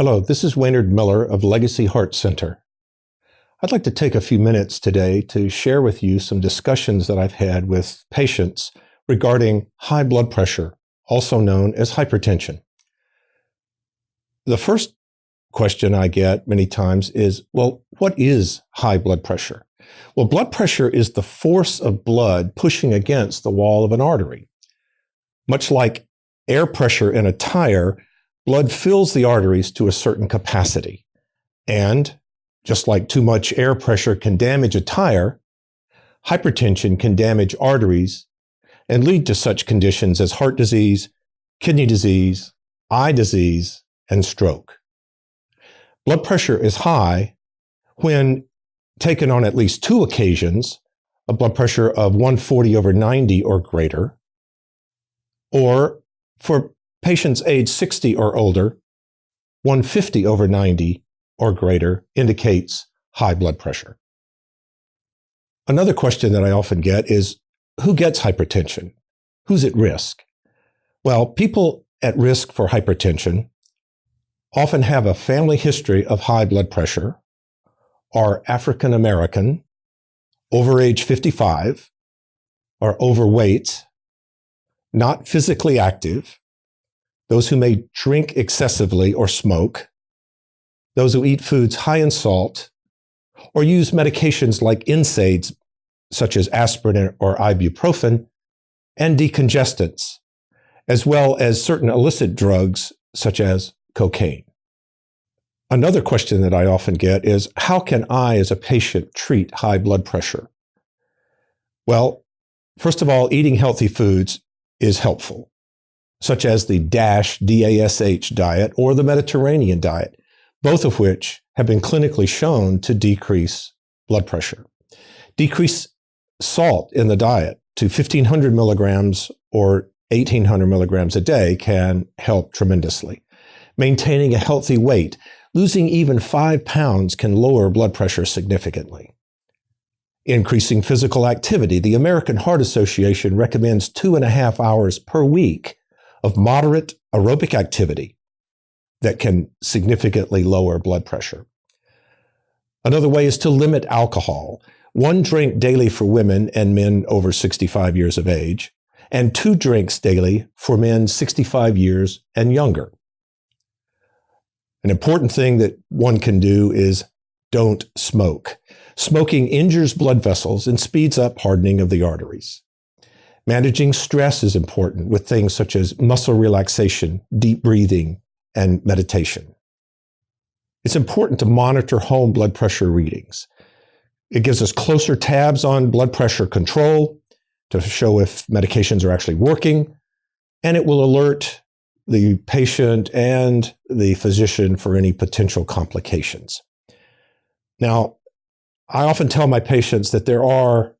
Hello, this is Waenard Miller of Legacy Heart Center. I'd like to take a few minutes today to share with you some discussions that I've had with patients regarding high blood pressure, also known as hypertension. The first question I get many times is, well, what is high blood pressure? Well, blood pressure is the force of blood pushing against the wall of an artery. Much like air pressure in a tire, blood fills the arteries to a certain capacity. And just like too much air pressure can damage a tire, hypertension can damage arteries and lead to such conditions as heart disease, kidney disease, eye disease, and stroke. Blood pressure is high when taken on at least two occasions, a blood pressure of 140/90 or greater, or for patients age 60 or older, 150/90 or greater indicates high blood pressure. Another question that I often get is, who gets hypertension? Who's at risk? Well, people at risk for hypertension often have a family history of high blood pressure, are African American, over age 55, are overweight, not physically active, those who may drink excessively or smoke, those who eat foods high in salt, or use medications like NSAIDs, such as aspirin or ibuprofen, and decongestants, as well as certain illicit drugs, such as cocaine. Another question that I often get is, how can I, as a patient, treat high blood pressure? Well, first of all, eating healthy foods is helpful, such as the DASH, D-A-S-H diet or the Mediterranean diet, both of which have been clinically shown to decrease blood pressure. Decrease salt in the diet to 1,500 milligrams or 1,800 milligrams a day can help tremendously. Maintaining a healthy weight, losing even 5 pounds can lower blood pressure significantly. Increasing physical activity. The American Heart Association recommends 2.5 hours per week of moderate aerobic activity that can significantly lower blood pressure. Another way is to limit alcohol. 1 drink daily for women and men over 65 years of age, and 2 drinks daily for men 65 years and younger. An important thing that one can do is don't smoke. Smoking injures blood vessels and speeds up hardening of the arteries. Managing stress is important with things such as muscle relaxation, deep breathing, and meditation. It's important to monitor home blood pressure readings. It gives us closer tabs on blood pressure control to show if medications are actually working, and it will alert the patient and the physician for any potential complications. Now, I often tell my patients that there are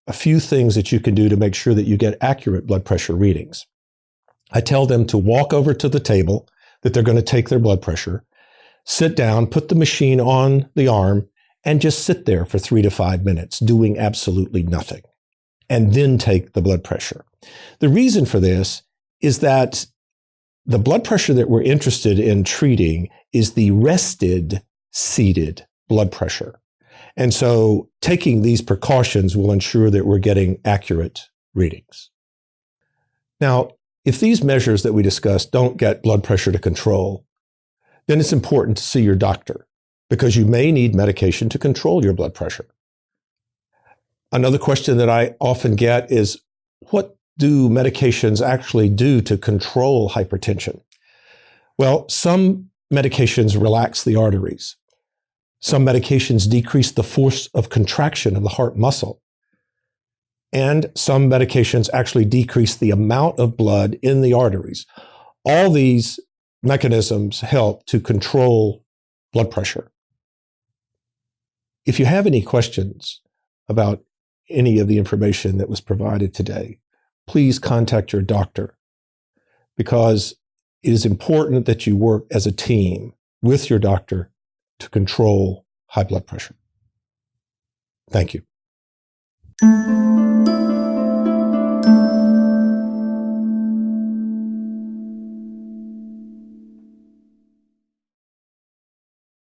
a few things that you can do to make sure that you get accurate blood pressure readings. I tell them to walk over to the table that they're going to take their blood pressure, sit down, put the machine on the arm, and just sit there for 3 to 5 minutes doing absolutely nothing, and then take the blood pressure. The reason for this is that the blood pressure that we're interested in treating is the rested, seated blood pressure. And so taking these precautions will ensure that we're getting accurate readings. Now, if these measures that we discussed don't get blood pressure to control, then it's important to see your doctor because you may need medication to control your blood pressure. Another question that I often get is, what do medications actually do to control hypertension? Well, some medications relax the arteries. Some medications decrease the force of contraction of the heart muscle. And some medications actually decrease the amount of blood in the arteries. All these mechanisms help to control blood pressure. If you have any questions about any of the information that was provided today, please contact your doctor, because it is important that you work as a team with your doctor to control high blood pressure. Thank you.